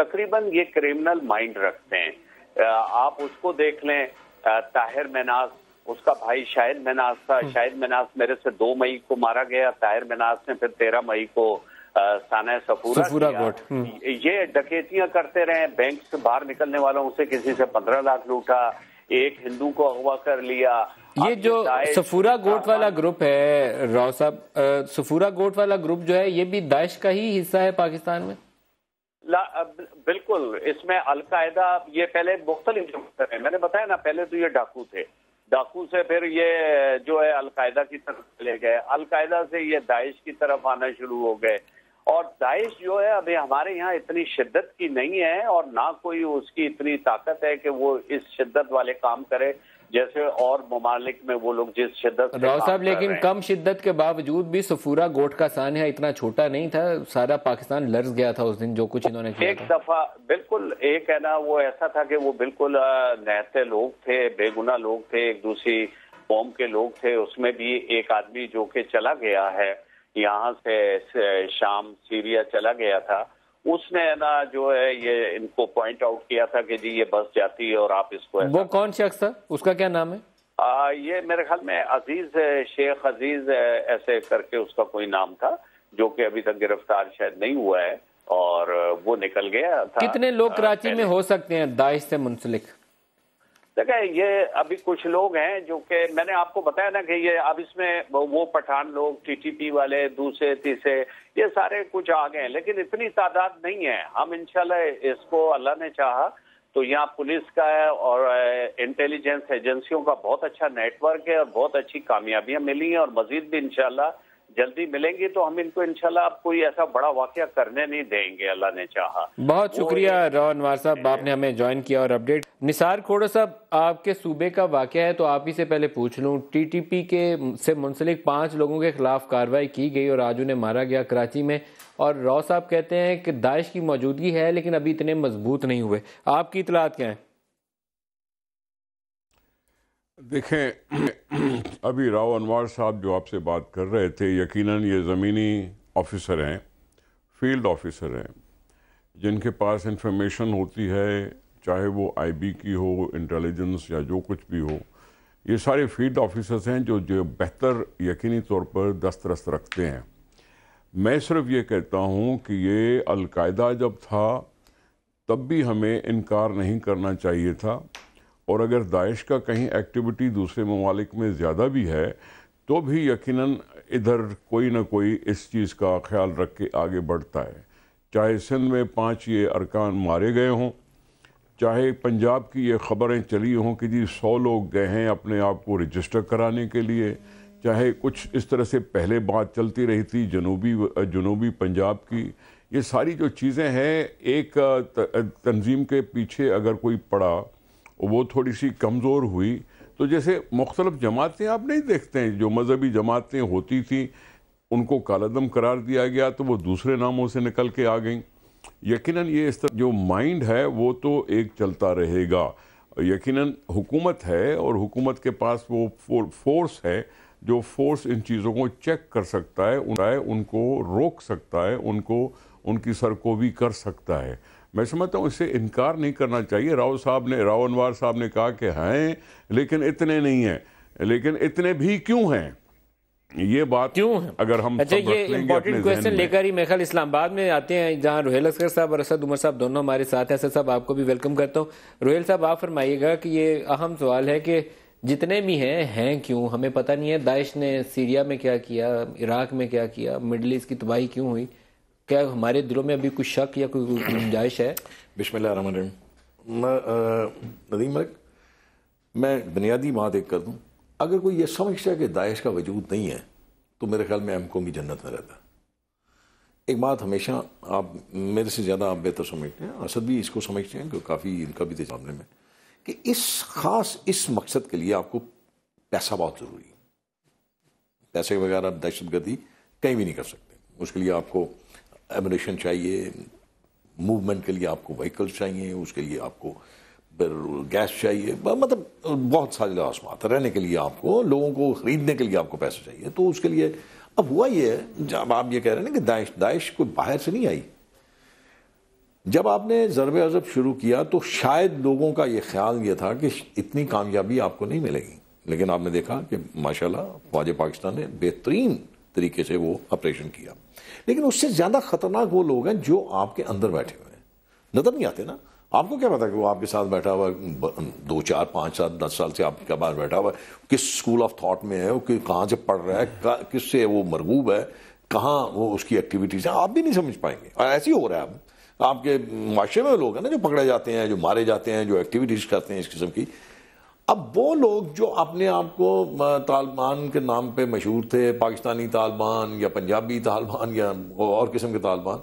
تقریباً یہ criminal mind رکھتے ہیں. آپ اس کو دیکھ لیں, طاہر مناس, اس کا بھائی شاہد مناس تھا. شاہد مناس میرے سے 2 مئی کو مارا گیا. طاہر مناس نے پھر 13 مئی کو ثانیہ صفورہ گوٹ. یہ ڈکیتیاں کرتے رہے. بینک سے باہر نکلنے والوں سے کسی سے 15 لاکھ لوٹا, ایک ہندو کو اغوا کر لیا. یہ جو صفورہ گوٹ والا گروپ ہے راؤ صاحب, صفورہ گوٹ والا گروپ جو ہے یہ بھی داعش کا ہی حصہ ہے پاکستان میں؟ بالکل. اس میں القاعدہ, یہ پہلے مختلف جماعتیں ہیں, میں نے بتایا نا, پہلے تو یہ ڈاکو تھے, ڈاکو سے پھر یہ جو ہے القاعدہ کی طرف چلے گئے, القاعدہ سے یہ داعش کی طرف آنا شروع ہو گئے. اور داعش جو ہے ابھی ہمارے یہاں اتنی شدت کی نہیں ہے, اور نہ کوئی اس کی اتنی طاقت ہے کہ وہ اس شدت والے کام کرے جیسے اور ممالک میں وہ لوگ جس شدت سے راؤ صاحب. لیکن کم شدت کے باوجود بھی صفورہ گوٹ کا سانحہ اتنا چھوٹا نہیں تھا, سارا پاکستان لرز گیا تھا اس دن جو کچھ انہوں نے کیا ایک دفعہ. بالکل, ایک ہے نا, وہ ایسا تھا کہ وہ بالکل نہتے لوگ تھے, بے گناہ لوگ تھے, ایک دوسری قوم کے لوگ تھے. اس میں بھی ایک آدمی جو کہ چلا گیا ہے یہاں سے شام سیریا چلا گیا تھا, اس نے نا جو ہے یہ ان کو پوائنٹ آؤٹ کیا تھا کہ جی یہ بس جاتی ہے اور آپ اس کو. وہ کون شخص تھا, اس کا کیا نام ہے؟ یہ میرے خیال میں عزیز, شیخ عزیز ایسے کر کے اس کا کوئی نام تھا, جو کہ ابھی تک گرفتار شاید نہیں ہوا ہے, اور وہ نکل گیا تھا. کتنے لوگ کراچی میں ہو سکتے ہیں داعش سے منسلک؟ دیکھیں, یہ ابھی کچھ لوگ ہیں جو کہ میں نے آپ کو بتایا نا کہ یہ اب اس میں وہ پٹھان لوگ, ٹی ٹی پی والے, دوسرے تیسرے, یہ سارے کچھ آ گئے ہیں, لیکن اتنی تعداد نہیں ہے. ہم انشاءاللہ اس کو اللہ نے چاہا تو یہاں پولیس کا ہے اور انٹیلیجنس ایجنسیوں کا بہت اچھا نیٹ ورک ہے, اور بہت اچھی کامیابیاں ملی ہیں, اور مزید بھی انشاءاللہ جلدی ملیں گی. تو ہم ان کو انشاءاللہ اب کوئی ایسا بڑا واقعہ کرنے نہیں دیں گے, اللہ نے چاہا. بہت شکریہ راؤ انوار صاحب, آپ نے ہمیں جوائن کیا اور اپڈیٹ. نثار کھوڑا صاحب, آپ کے صوبے کا واقعہ ہے تو آپ ہی سے پہلے پوچھ لوں, ٹی ٹی پی سے منسلک 5 لوگوں کے خلاف کارروائی کی گئی اور آج انہیں مارا گیا کراچی میں, اور راؤ صاحب کہتے ہیں کہ داعش کی موجودگی ہے لیکن ابھی اتنے مضبوط نہیں ہوئے. آپ کی اطلاعات کیا ہیں؟ دیکھیں, ابھی راؤ انوار صاحب جو آپ سے بات کر رہے تھے, یقیناً یہ زمینی آفیسر ہیں, فیلڈ آفیسر ہیں, جن کے پاس انفارمیشن ہوتی ہے, چاہے وہ آئی بی کی ہو, انٹیلیجنس یا جو کچھ بھی ہو. یہ سارے فیلڈ آفیسرز ہیں جو بہتر یقینی طور پر دسترس رکھتے ہیں. میں صرف یہ کہتا ہوں کہ یہ القاعدہ جب تھا تب بھی ہمیں انکار نہیں کرنا چاہیے تھا, اور اگر داعش کا کہیں ایکٹیویٹی دوسرے ممالک میں زیادہ بھی ہے تو بھی یقیناً ادھر کوئی نہ کوئی اس چیز کا خیال رکھ کے آگے بڑھتا ہے. چاہے سندھ میں 5 یہ ارکان مارے گئے ہوں, چاہے پنجاب کی یہ خبریں چلی ہوں کہ جی 100 لوگ گئے ہیں اپنے آپ کو رجسٹر کرانے کے لیے, چاہے کچھ اس طرح سے پہلے بات چلتی رہی تھی جنوبی پنجاب کی. یہ ساری جو چیزیں ہیں, ایک تنظیم کے پیچھے اگر کوئی پڑا, وہ تھوڑی سی کمزور ہوئی, تو جیسے مختلف جماعتیں آپ نہیں دیکھتے ہیں, جو مذہبی جماعتیں ہوتی تھیں ان کو کالعدم قرار دیا گیا تو وہ دوسرے ناموں سے نکل کے آ گئیں. یقیناً یہ اس طرح جو مائنڈ ہے وہ تو ایک چلتا رہے گا. یقیناً حکومت ہے, اور حکومت کے پاس وہ فورس ہے جو فورس ان چیزوں کو چیک کر سکتا ہے, ان کو روک سکتا ہے, ان کی سرکوبی کر سکتا ہے. میں سمجھتا ہوں اس سے انکار نہیں کرنا چاہیے. راؤ انوار صاحب نے کہا کہ ہیں لیکن اتنے نہیں ہیں, لیکن اتنے بھی کیوں ہیں, یہ بات کیوں ہے اگر ہم اچھا یہ امپورٹنٹ کویسچن لے کر ہی میرے خیال اسلام آباد میں آتے ہیں, جہاں روہیل اصغر صاحب اور اسد عمر صاحب دونوں ہمارے ساتھ ہیں. اسد صاحب آپ کو بھی ویلکم کرتا ہوں. روہیل صاحب آپ فرمائیے گا کہ یہ اہم سوال ہے کہ جتنے بھی ہیں کیوں, ہمیں پتہ نہیں ہے داعش نے سیریا میں کیا کیا, عراق میں کیا کیا, مڈل ایسٹ کی تباہی کیوں ہوئی, کیا ہمارے دلوں میں ابھی کوئی شک یا کوئی گنجائش ہے؟ بسم اللہ الرحمن الرحیم. ندیم ملک, میں بنیادی بات ایک کر دوں, اگر کوئی یہ سمجھتا ہے کہ داعش کا وجود نہیں ہے تو میرے خیال میں ایم قوم کی جنت میں رہتا ہے. ایک بات ہمیشہ آپ میرے سے زیادہ آپ بہتر سمجھتے ہیں, اسد بھی اس کو سمجھتے ہیں کہ کافی ان کا بھی تھے سامنے میں, کہ اس مقصد کے لیے آپ کو پیسہ بہت ضروری ہے. پیسے کے بغیر آپ دہشت گردی کہیں بھی نہیں کر سکتے. اس کے لیے آپ کو ایمونیشن چاہیے, موومنٹ کے لیے آپ کو وہیکلس چاہیے, اس کے لیے آپ کو گیس چاہیے, مطلب بہت سارے لازمات. رہنے کے لیے آپ کو, لوگوں کو خریدنے کے لیے آپ کو پیسے چاہیے. تو اس کے لیے اب ہوا یہ ہے, جب آپ یہ کہہ رہے ہیں کہ داعش کوئی باہر سے نہیں آئی. جب آپ نے ضرب عضب شروع کیا تو شاید لوگوں کا یہ خیال یہ تھا کہ اتنی کامیابی آپ کو نہیں ملے گی، لیکن آپ نے دیکھا کہ ماشاءاللہ فوج پاکستان نے بہترین طریقے سے وہ آپریشن کیا. لیکن اس سے زیادہ خطرناک وہ لوگ ہیں جو آپ کے اندر بیٹھے ہوئے ہیں، نظر نہیں آتے نا. آپ کو کیا پتا کہ وہ آپ کے ساتھ بیٹھا ہوا 2 4 5 7 10 سال سے آپ کے بعد بیٹھا ہوا ہے، کس اسکول آف تھاٹ میں ہے، وہ کہاں سے پڑھ رہا ہے، کس سے وہ مرغوب ہے، کہاں وہ اس کی ایکٹیویٹیز ہیں، آپ بھی نہیں سمجھ پائیں گے. اور ایسے ہی ہو رہا ہے آپ کے معاشرے میں لوگ ہیں نا جو پکڑے جاتے ہیں، جو مارے جاتے ہیں، جو ایکٹیویٹیز کرتے ہیں اس قسم کی. اب وہ لوگ جو اپنے آپ کو طالبان کے نام پہ مشہور تھے، پاکستانی طالبان یا پنجابی طالبان یا اور قسم کے طالبان،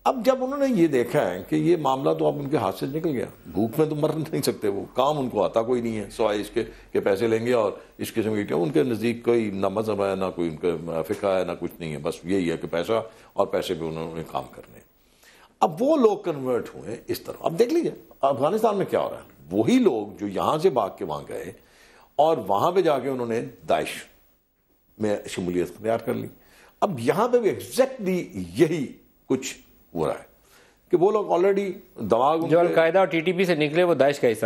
اب جب انہوں نے یہ دیکھا ہے کہ یہ معاملہ تو اب ان کے ہاتھ سے نکل گیا، بھوک میں تو مر نہیں سکتے، وہ کام ان کو آتا کوئی نہیں ہے سوائے اس کے کہ پیسے لیں گے اور اس قسم کی، ان کے نزدیک کوئی نہ مذہب ہے، نہ کوئی ان کا فقہ ہے، نہ کچھ نہیں ہے، بس یہی ہے کہ پیسہ اور پیسے پہ انہوں نے کام کرنے. اب وہ لوگ کنورٹ ہوئے اس طرح. اب دیکھ لیجیے افغانستان میں کیا ہو رہا ہے، وہی لوگ جو یہاں سے بھاگ کے وہاں گئے اور وہاں پہ جا کے انہوں نے داعش میں شمولیت اختیار کر لی. اب یہاں پہ بھی ایگزیکٹلی یہی کچھ ہو رہا ہے کہ وہ لوگ آلریڈی دماغ جو القاعدہ اور TTP سے نکلے وہ داعش کا حصہ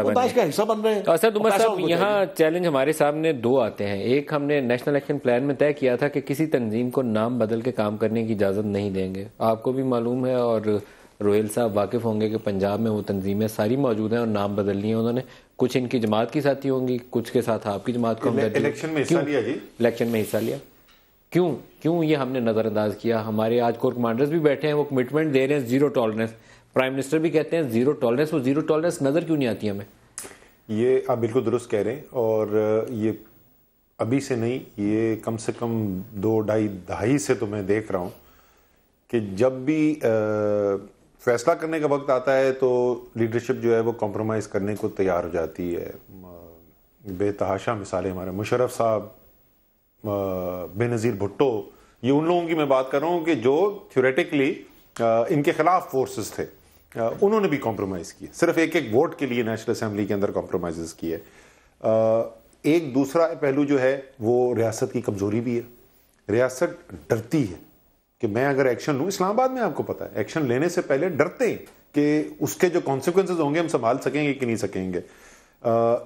بن رہے ہیں. اسد عمر صاحب، یہاں چیلنج ہمارے سامنے 2 آتے ہیں. ایک، ہم نے نیشنل ایکشن پلان میں طے کیا تھا کہ کسی تنظیم کو نام بدل کے کام کرنے کی اجازت نہیں دیں گے. آپ کو بھی معلوم ہے اور روہیل صاحب واقف ہوں گے کہ پنجاب میں وہ تنظیمیں ساری موجود ہیں اور نام بدل لیے انہوں نے. کچھ ان کی جماعت کی ساتھی ہوں گی، کچھ کے ساتھ آپ کی جماعت کو الیکشن میں حصہ لیا. جی الیکشن میں حصہ لیا. کیوں یہ ہم نے نظر انداز کیا؟ ہمارے آج کور کمانڈرز بھی بیٹھے ہیں، وہ کمٹمنٹ دے رہے ہیں زیرو ٹالرنس. پرائم منسٹر بھی کہتے ہیں زیرو ٹالرنس. وہ زیرو ٹالرنس نظر کیوں نہیں آتی ہمیں؟ یہ آپ بالکل درست کہہ رہے ہیں، اور یہ ابھی سے نہیں، یہ کم سے کم 2-2.5 دہائی سے تو میں دیکھ رہا ہوں کہ جب بھی فیصلہ کرنے کا وقت آتا ہے تو لیڈرشپ جو ہے وہ کمپرومائز کرنے کو تیار ہو جاتی ہے. بے تحاشا مثالیں ہمارے مشرف صاحب، بے نظیر بھٹو، یہ ان لوگوں کی میں بات کر رہا ہوں کہ جو تھیوریٹکلی ان کے خلاف فورسز تھے، انہوں نے بھی کمپرومائز کیے، صرف ایک ووٹ کے لیے نیشنل اسمبلی کے اندر کمپرومائزز کیے. ایک دوسرا پہلو جو ہے وہ ریاست کی کمزوری بھی ہے. ریاست ڈرتی ہے کہ میں اگر ایکشن لوں، اسلام آباد میں آپ کو پتا ہے ایکشن لینے سے پہلے ڈرتے ہیں کہ اس کے جو کانسیکوینسز ہوں گے ہم سنبھال سکیں گے کہ نہیں سکیں گے.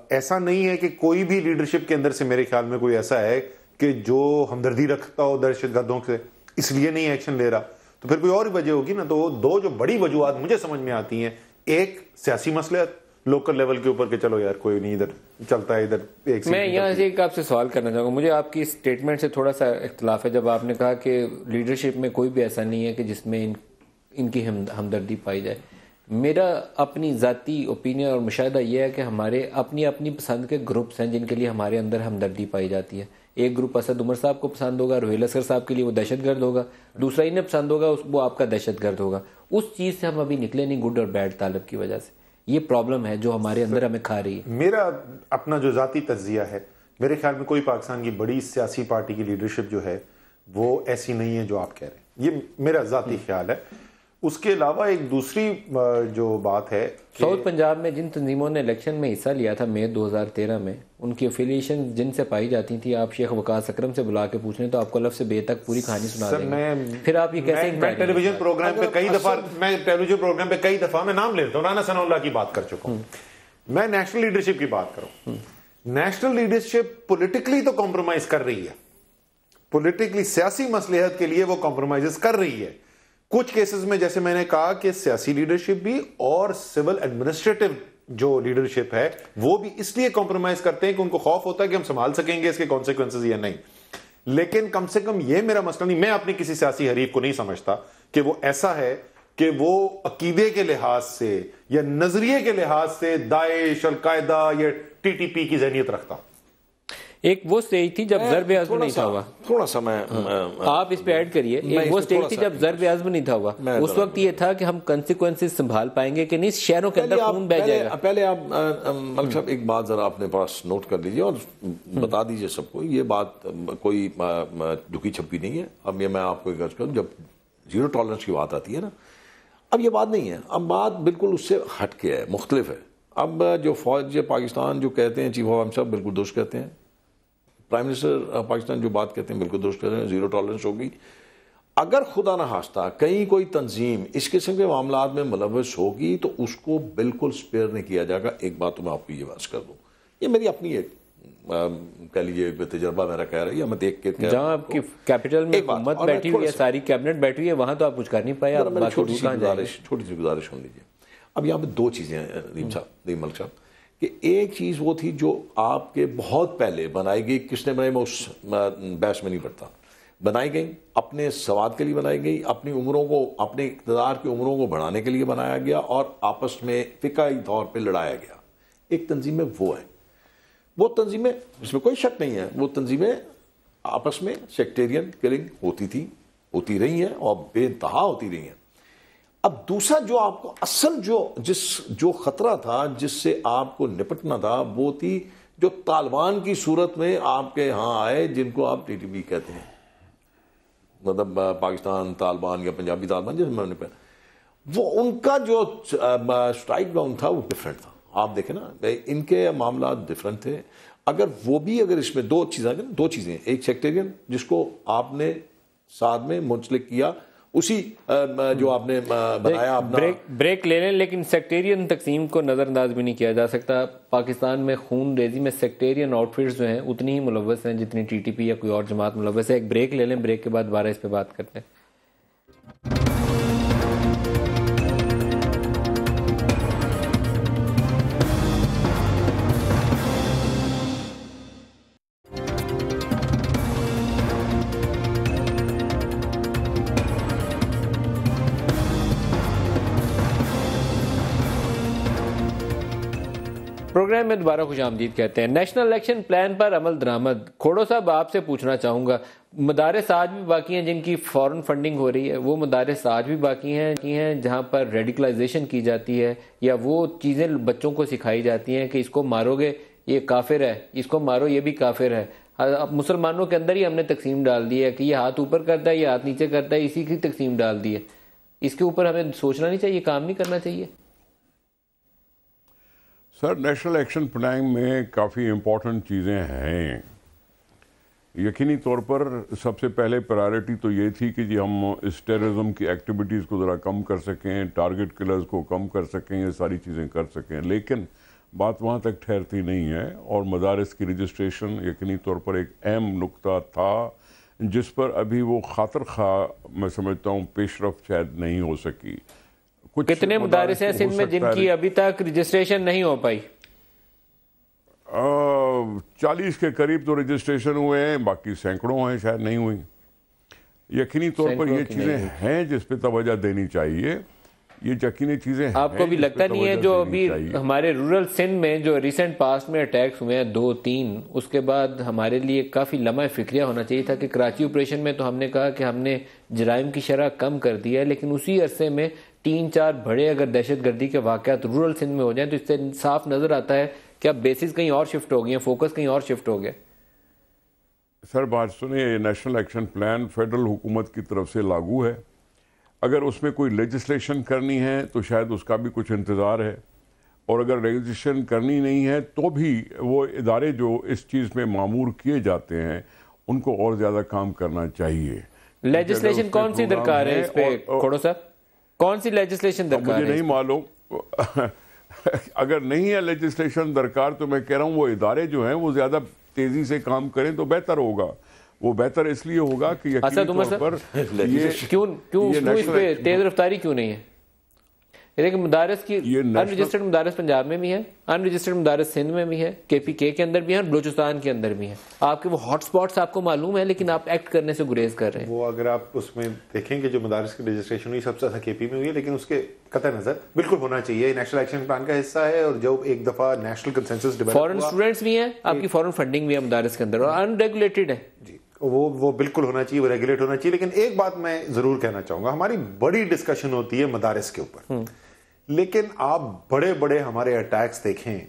ایسا نہیں ہے کہ کوئی بھی لیڈرشپ کے اندر سے میرے خیال میں کوئی ایسا ہے کہ جو ہمدردی رکھتا ہو دہشت گردوں سے اس لیے نہیں ایکشن لے رہا. تو پھر کوئی اور وجہ ہوگی نا. تو 2 جو بڑی وجوہات مجھے سمجھ میں آتی ہیں، ایک سیاسی مسئلہ لوکل لیول کے اوپر کہ چلو یار کوئی نہیں ادھر چلتا ہے، ادھر ایک میں یہاں سے ایک آپ سے سوال کرنا چاہوں گا. مجھے آپ کی اسٹیٹمنٹ سے تھوڑا سا اختلاف ہے جب آپ نے کہا کہ لیڈرشپ میں کوئی بھی ایسا نہیں ہے کہ جس میں ان کی ہمدردی پائی جائے. میرا اپنی ذاتی اوپینین اور مشاہدہ یہ ہے کہ ہمارے اپنی پسند کے گروپس ہیں جن کے لیے ہمارے اندر ہمدردی پائی جاتی ہے. ایک گروپ اسد عمر صاحب کو پسند ہوگا، روہیل اصغر صاحب کے لیے وہ دہشت گرد ہوگا. دوسرا انہیں پسند ہوگا، وہ آپ کا دہشت گرد ہوگا. اس چیز سے ہم ابھی نکلے نہیں، گڈ اور بیڈ طالب کی وجہ سے. یہ پرابلم ہے جو ہمارے اندر ہمیں کھا رہی ہے. میرا اپنا جو ذاتی تجزیہ ہے، میرے خیال میں کوئی پاکستان کی بڑی سیاسی پارٹی کی لیڈرشپ جو ہے وہ ایسی نہیں ہے جو آپ کہہ رہے ہیں. یہ میرا ذاتی خیال ہے. اس کے علاوہ ایک دوسری جو بات ہے، ساؤتھ پنجاب میں جن تنظیموں نے الیکشن میں حصہ لیا تھا مئی 2013 میں، ان کی افیلیشن جن سے پائی جاتی تھی، آپ شیخ وقاص اکرم سے بلا کے پوچھ لیں تو آپ کو لفظ سے بے تک پوری کہانی سنا دیں گے. پھر آپ یہ کیسے میں ٹیلی ویژن پروگرام پہ کئی دفعہ میں نام لیتا ہوں، رانا ثناء اللہ کی بات کر چکا ہوں. میں نیشنل لیڈرشپ کی بات کروں. نیشنل لیڈرشپ پولیٹیکلی تو کمپرومائز کر رہی ہے، پولیٹیکلی سیاسی مصلحت کے لیے وہ کمپرومائز کر رہی ہے. کچھ کیسز میں جیسے میں نے کہا کہ سیاسی لیڈرشپ بھی اور سول ایڈمنسٹریٹو جو لیڈرشپ ہے وہ بھی اس لیے کمپرومائز کرتے ہیں کہ ان کو خوف ہوتا ہے کہ ہم سنبھال سکیں گے اس کے کانسیکوینسز یا نہیں. لیکن کم سے کم یہ میرا مسئلہ نہیں، میں اپنے کسی سیاسی حریف کو نہیں سمجھتا کہ وہ ایسا ہے کہ وہ عقیدے کے لحاظ سے یا نظریے کے لحاظ سے داعش، القاعدہ یا TTP کی ذہنیت رکھتا. ایک وہ سٹیج تھی جب ضرب عزم نہیں تھا ہوا. تھوڑا سا میں آپ اس پہ ایڈ کریے. ایک وہ سٹیج تھی جب ضرب عزم نہیں تھا ہوا. اس وقت یہ تھا کہ ہم کنسیکوینسز سنبھال پائیں گے کہ نہیں، شہروں کے اندر خون بہہ جائے گا. پہلے آپ ملک صاحب ایک بات ذرا اپنے پاس نوٹ کر لیجیے اور بتا دیجیے سب کو. یہ بات کوئی دکھی چھپی نہیں ہے. اب یہ میں آپ کو ایک عرض کروں، جب زیرو ٹالرنس کی بات آتی ہے نا، اب یہ بات نہیں ہے، اب بات بالکل اس سے ہٹ کے ہے، مختلف ہے. اب جو فوج پاکستان جو کہتے ہیں، چیف آف آرمی صاحب بالکل درست کہتے ہیں، پرائم منسٹر پاکستان جو بات کہتے ہیں بالکل درست کہتے ہیں، زیرو ٹالرنس ہوگی. اگر خدا نہ خواستہ کہیں کوئی تنظیم اس قسم کے معاملات میں ملوث ہوگی تو اس کو بالکل سپیئر نہیں کیا جائے گا. ایک بات تو میں آپ کو یہ بات کر دوں, یہ میری اپنی ایک کہہ لیجیے تجربہ میرا کہہ رہا ہے, یا میں دیکھ کے جہاں آپ کی کیپٹل میں حکومت بیٹھی ہوئی ہے, ساری کیبنٹ بیٹھی ہوئی ہے, وہاں تو آپ کچھ کر نہیں پائے. چھوٹی سی گزارش سن لیجیے. اب یہاں پہ دو چیزیں ہیں نعیم ملک صاحب, کہ ایک چیز وہ تھی جو آپ کے بہت پہلے بنائی گئی, کس نے بنائی میں اس بحث میں نہیں پڑتا, بنائی گئی اپنے سواد کے لیے بنائی گئی, اپنی عمروں کو, اپنے اقتدار کی عمروں کو بڑھانے کے لیے بنایا گیا اور آپس میں فقہی طور پہ لڑایا گیا. ایک تنظیم میں وہ ہے, وہ تنظیمیں اس میں کوئی شک نہیں ہے, وہ تنظیمیں آپس میں سیکٹیرین کلنگ ہوتی تھی, ہوتی رہی ہیں اور بے انتہا ہوتی رہی ہیں. اب دوسرا جو آپ کو اصل جو خطرہ تھا جس سے آپ کو نپٹنا تھا, وہ تھی جو طالبان کی صورت میں آپ کے ہاں آئے, جن کو آپ TTP کہتے ہیں, مطلب پاکستان طالبان یا پنجابی طالبان, جس میں نے وہ ان کا جو اسٹرائک ڈاؤن تھا وہ ڈفرینٹ تھا. آپ دیکھیں نا, ان کے معاملات ڈفرینٹ تھے. اگر اس میں دو چیزیں, ایک سیکٹیرین جس کو آپ نے ساتھ میں منسلک کیا, اسی جو آپ نے بنایا اپنا, بریک لے لیں, لیکن سیکٹیرین تقسیم کو نظر انداز بھی نہیں کیا جا سکتا. پاکستان میں خون ریزی میں سیکٹیرین آؤٹ فٹس جو ہیں اتنی ہی ملوث ہیں جتنی TTP یا کوئی اور جماعت ملوث ہے. ایک بریک لے لیں, بریک کے بعد دوبارہ اس پہ بات کرتے ہیں. پروگرام میں دوبارہ خوش آمدید کہتے ہیں. نیشنل الیکشن پلان پر عمل درآمد. کھوڑو صاحب آپ سے پوچھنا چاہوں گا, مدارس آج بھی باقی ہیں جن کی فورن فنڈنگ ہو رہی ہے, وہ مدارس آج بھی باقی ہیں جہاں پر ریڈیکلائزیشن کی جاتی ہے, یا وہ چیزیں بچوں کو سکھائی جاتی ہیں کہ اس کو مارو گے یہ کافر ہے, اس کو مارو یہ بھی کافر ہے. اب مسلمانوں کے اندر ہی ہم نے تقسیم ڈال دی ہے کہ یہ ہاتھ اوپر کرتا ہے, یہ ہاتھ نیچے کرتا ہے, اسی کی تقسیم ڈال دی ہے. اس کے اوپر ہمیں سوچنا نہیں چاہیے, کام نہیں کرنا چاہیے؟ سر, نیشنل ایکشن پلان میں کافی امپورٹنٹ چیزیں ہیں. یقینی طور پر سب سے پہلے پرائرٹی تو یہ تھی کہ ہم اس ٹیررزم کی ایکٹیویٹیز کو ذرا کم کر سکیں, ٹارگٹ کلرز کو کم کر سکیں, یہ ساری چیزیں کر سکیں. لیکن بات وہاں تک ٹھہرتی نہیں ہے, اور مدارس کی رجسٹریشن یقینی طور پر ایک اہم نقطہ تھا جس پر ابھی وہ خاطر خواہ میں سمجھتا ہوں پیش رفت شاید نہیں ہو سکی. کتنے مدارس ہیں سندھ میں جن کی ابھی تک رجسٹریشن نہیں ہو پائی؟ 40 کے قریب تو رجسٹریشن ہوئے ہیں, باقی سینکڑوں ہیں شاید نہیں ہوئی. یقینی طور پر یہ چیزیں ہیں جس پہ توجہ دینی چاہیے, یہ یقینی چیزیں ہیں. آپ کو بھی لگتا نہیں ہے جو ابھی ہمارے رورل سندھ میں جو ریسنٹ پاسٹ میں اٹیکس ہوئے ہیں 2-3, اس کے بعد ہمارے لیے کافی لمحہ فکریہ ہونا چاہیے تھا کہ کراچی آپریشن میں تو ہم نے کہا کہ ہم نے جرائم کی شرح کم کر دی ہے, لیکن اسی عرصے میں 3-4 بڑے اگر دہشت گردی کے واقعات رورل سندھ میں ہو جائیں تو اس سے صاف نظر آتا ہے کہ اب بیسز کہیں اور شفٹ ہو گئی ہیں, فوکس کہیں اور شفٹ ہو گیا. سر بات سنیں, یہ نیشنل ایکشن پلان فیڈرل حکومت کی طرف سے لاگو ہے. اگر اس میں کوئی لیجسلیشن کرنی ہے تو شاید اس کا بھی کچھ انتظار ہے, اور اگر لیجسلیشن کرنی نہیں ہے تو بھی وہ ادارے جو اس چیز میں معمور کیے جاتے ہیں ان کو اور زیادہ کام کرنا چاہیے. لیجسلیشن کون سی درکار ہے اس پہ کھوڑو صاحب؟ کون سی لیجسلیشن درکار ہے؟ مجھے نہیں معلوم. اگر نہیں ہے لیجسلیشن درکار تو میں کہہ رہا ہوں وہ ادارے جو ہیں وہ زیادہ تیزی سے کام کریں تو بہتر ہوگا. وہ بہتر اس لیے ہوگا کہ یقینی طور پر کیوں اس پہ تیز رفتاری کیوں نہیں ہے؟ لیکن مدارس کی ان رجسٹرڈ مدارس پنجاب میں بھی ہیں, ان رجسٹرڈ مدارس سندھ میں بھی ہیں, KPK کے اندر بھی ہیں, بلوچستان کے اندر بھی ہیں. آپ کے وہ ہاٹ سپاٹس آپ کو معلوم ہے, لیکن آپ ایکٹ کرنے سے گریز کر رہے ہیں. وہ اگر آپ اس میں دیکھیں کہ جو مدارس کی رجسٹریشن ہوئی سب سے زیادہ KP میں ہوئی ہے, لیکن اس کے قطع نظر بالکل ہونا چاہیے, نیشنل ایکشن پلان کا حصہ ہے. اور جب ایک دفعہ نیشنل کنسنسس ڈیولپ ہوا, فورن اسٹوڈنٹس بھی ہیں, آپ کی فورن فنڈنگ بھی ہے مدارس کے اندر, اور ان ریگولیٹڈ ہے. جی وہ بالکل ہونا چاہیے, وہ ریگولیٹ ہونا چاہیے. لیکن ایک بات میں ضرور کہنا چاہوں گا, ہماری بڑی ڈسکشن ہوتی ہے مدارس کے اوپر, لیکن آپ بڑے بڑے ہمارے اٹیکس دیکھیں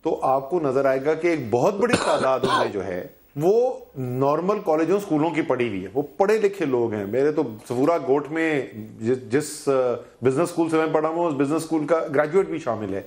تو آپ کو نظر آئے گا کہ ایک بہت بڑی تعداد میں جو ہے وہ نارمل کالجوں سکولوں کی پڑھی ہوئی ہے, وہ پڑھے لکھے لوگ ہیں. میرے تو صفورہ گوٹ میں جس بزنس سکول سے میں پڑھا ہوں اس بزنس سکول کا گریجویٹ بھی شامل ہے.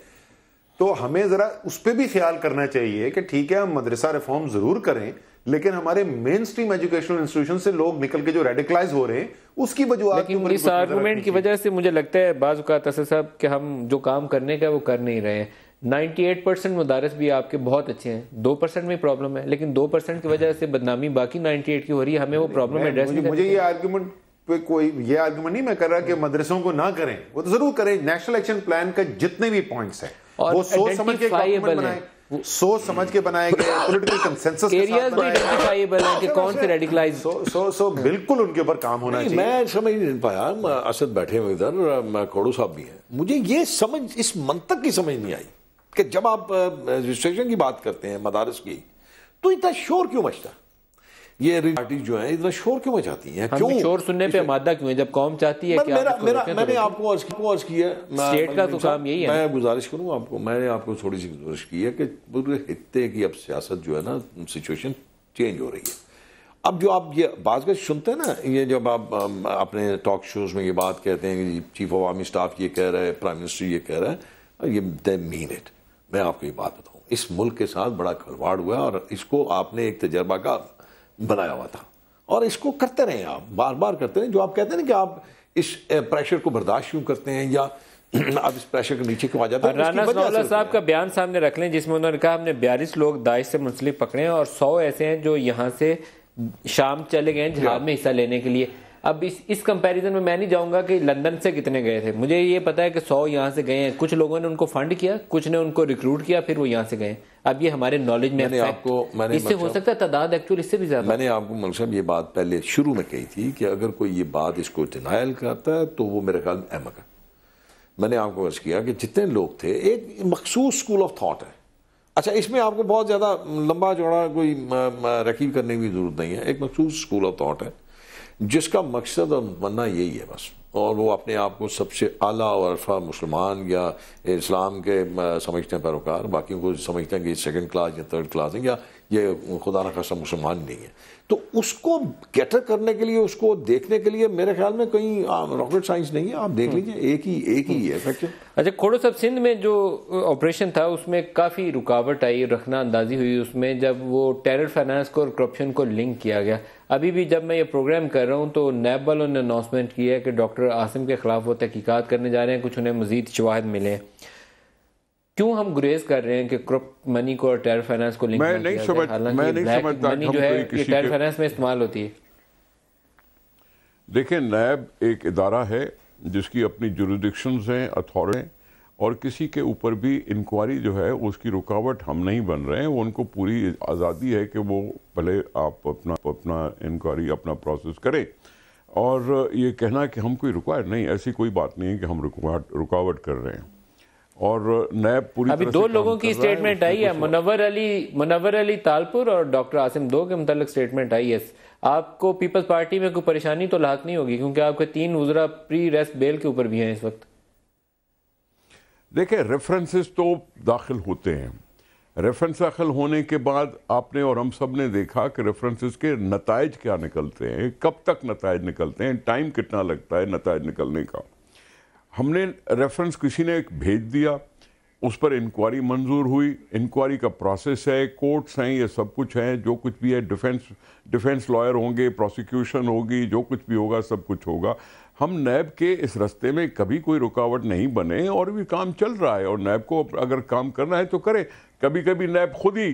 تو ہمیں ذرا اس پہ بھی خیال کرنا چاہیے کہ ٹھیک ہے ہم مدرسہ ریفارم ضرور کریں, لیکن ہمارے مین سٹریم ایجوکیشنل انسٹیٹیوشن سے لوگ نکل کے جو ریڈیکلائز ہو رہے ہیں اس کی وجوہات کے اوپر اس آرگومنٹ کی وجہ سے مجھے لگتا ہے بعض اوقات اسد صاحب کہ ہم جو کام کرنے کا وہ کر نہیں رہے ہیں. 98% مدارس بھی آپ کے بہت اچھے ہیں, 2% میں پرابلم ہے, لیکن 2% کی وجہ سے بدنامی باقی 98 کی ہو رہی ہے. ہمیں وہ پرابلم ایڈریس نہیں. مجھے یہ آرگومنٹ پہ کوئی یہ آرگومنٹ نہیں میں کر رہا کہ مدرسوں کو نہ کریں, وہ تو ضرور کریں. نیشنل ایکشن پلان کا جتنے بھی پوائنٹس ہیں وہ سوچ سمجھ کے بنائیں, سوچ سمجھ کے بنائے گئے, پولیٹیکل کنسنسس ایریاز بھی آئیڈینٹیفائیبل ہیں کہ کون سے ریڈیکلائز. سو بالکل ان کے اوپر کام ہونا چاہیے. میں سمجھ نہیں پایا, اسد بیٹھے ہوئے ادھر, کھوڑو صاحب بھی ہیں, مجھے یہ سمجھ اس منطق کی سمجھ نہیں آئی کہ جب آپ رجسٹریشن کی بات کرتے ہیں مدارس کی تو اتنا شور کیوں مچتا ہے؟ یہ پارٹی جو ہیں اتنا شور کیوں مچاتی ہیں؟ کیوں شور سننے پہ آمادہ کیوں ہے جب قوم چاہتی ہے کہ میں نے آپ کو عرض کیا, اسٹیٹ کا تو کام یہی ہے. میں گزارش کروں آپ کو, میں نے آپ کو تھوڑی سی گزارش کی ہے کہ پورے خطے کی اب سیاست جو ہے نا سچویشن چینج ہو رہی ہے. اب جو آپ یہ بات کر سنتے ہیں نا, یہ جب آپ اپنے ٹاک شوز میں یہ بات کہتے ہیں کہ چیف آف آرمی اسٹاف یہ کہہ رہا ہے, پرائم منسٹر یہ کہہ رہا ہے, یہ دے مین اٹ. میں آپ کو یہ بات بتاؤں, اس ملک کے ساتھ بڑا کھلواڑ ہوا ہے اور اس کو آپ نے ایک تجربہ کار بنایا ہوا تھا اور اس کو کرتے رہیں, آپ بار بار کرتے رہیں. جو آپ کہتے ہیں نا کہ آپ اس پریشر کو برداشت کیوں کرتے ہیں یا آپ اس پریشر کے نیچے کیوں آ جاتے ہیں. رانا ثناءاللہ صاحب کا بیان سامنے رکھ لیں جس میں انہوں نے کہا ہم نے 42 لوگ داعش سے منسلک پکڑے ہیں اور 100 ایسے ہیں جو یہاں سے شام چلے گئے ہیں جہاد میں حصہ لینے کے لیے. اب اس کمپیریزن میں نہیں جاؤں گا کہ لندن سے کتنے گئے تھے, مجھے یہ پتا ہے کہ 100 یہاں سے گئے ہیں. کچھ لوگوں نے ان کو فنڈ کیا, کچھ نے ان کو ریکروٹ کیا, پھر وہ یہاں سے گئے. اب یہ ہمارے نالج میں اس سے ہو سکتا ہے تعداد ایکچولی اس سے بھی زیادہ. میں نے آپ کو ملک صاحب یہ بات پہلے شروع میں کہی تھی کہ اگر کوئی یہ بات اس کو ڈینائل کرتا ہے تو وہ میرے خیال میں احمق ہے. میں نے آپ کو عرض کیا کہ جتنے لوگ تھے ایک مخصوص اسکول آف تھاٹ ہے. اچھا, اس میں آپ کو بہت زیادہ لمبا چوڑا کوئی رکیب کرنے کی ضرورت نہیں ہے. ایک مخصوص اسکول آف تھاٹ ہے جس کا مقصد اور تمنا یہی ہے بس, اور وہ اپنے آپ کو سب سے اعلیٰ اور عرفہ مسلمان یا اسلام کے سمجھتے ہیں پیروکار, باقیوں کو سمجھتے ہیں کہ سیکنڈ کلاس یا تھرڈ کلاس ہیں یا یہ خدا نخواستہ مسلمان نہیں ہے. تو اس کو کیٹر کرنے کے لیے, اس کو دیکھنے کے لیے میرے خیال میں کہیں راکٹ سائنس نہیں ہے. آپ دیکھ لیجیے, ایک ہی ہے فیکچر. اچھا, کھوڑو صاحب سندھ میں جو آپریشن تھا اس میں کافی رکاوٹ آئی, رکھنا اندازی ہوئی اس میں جب وہ ٹیرر فائنانس کو اور کرپشن کو لنک کیا گیا. ابھی بھی جب میں یہ پروگرام کر رہا ہوں تو نیب والوں نے اناؤنسمنٹ کی ہے کہ ڈاکٹر عاصم کے خلاف وہ تحقیقات کرنے جا رہے ہیں, کچھ انہیں مزید شواہد ملے ہیں. کیوں ہم گریز کر رہے ہیں کہ کرپٹ منی کو اور ٹیرر فائنانس کو لنک میں نہیں سمجھتا منی جو ہے یہ ٹیرر فائنانس میں استعمال ہوتی ہے. دیکھیں, نیب ایک ادارہ ہے جس کی اپنی جوریڈکشنز ہیں, اتھارٹی ہیں, اور کسی کے اوپر بھی انکوائری جو ہے اس کی رکاوٹ ہم نہیں بن رہے ہیں. وہ ان کو پوری آزادی ہے کہ وہ پہلے آپ اپنا انکوائری اپنا پروسیس کریں, اور یہ کہنا کہ ہم کوئی رکاوٹ نہیں, ایسی کوئی بات نہیں ہے کہ ہم رکاوٹ کر رہے ہیں. اور نیب پوری ابھی 2 لوگوں کی اسٹیٹمنٹ آئی ہے, منور علی تالپور اور ڈاکٹر عاصم 2 کے متعلق اسٹیٹمنٹ آئی ہے. آپ کو پیپلز پارٹی میں کوئی پریشانی تو لاحق نہیں ہوگی کیونکہ آپ کے 3 وزراء پری ریسٹ بیل کے اوپر بھی ہیں اس وقت. دیکھیں, ریفرنسز تو داخل ہوتے ہیں. ریفرنس داخل ہونے کے بعد آپ نے اور ہم سب نے دیکھا کہ ریفرنسز کے نتائج کیا نکلتے ہیں, کب تک نتائج نکلتے ہیں, ٹائم کتنا لگتا ہے نتائج نکلنے کا. ہم نے ریفرنس کسی نے بھیج دیا, اس پر انکوائری منظور ہوئی, انکوائری کا پروسیس ہے, کورٹس ہیں, یہ سب کچھ ہیں, جو کچھ بھی ہے, ڈیفنس لائر ہوں گے, پروسیکیوشن ہوگی, جو کچھ بھی ہوگا سب کچھ ہوگا. ہم نیب کے اس رستے میں کبھی کوئی رکاوٹ نہیں بنے اور بھی کام چل رہا ہے, اور نیب کو اگر کام کرنا ہے تو کرے. کبھی کبھی نیب خود ہی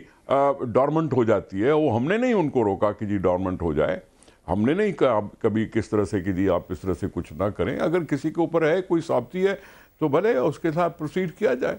ڈورمنٹ ہو جاتی ہے, وہ ہم نے نہیں ان کو روکا کہ جی ڈورمنٹ ہو جائے, ہم نے نہیں کہا کبھی کس طرح سے کہ جی آپ اس طرح سے کچھ نہ کریں. اگر کسی کے اوپر ہے کوئی ثابتی ہے تو بھلے اس کے ساتھ پروسیڈ کیا جائے.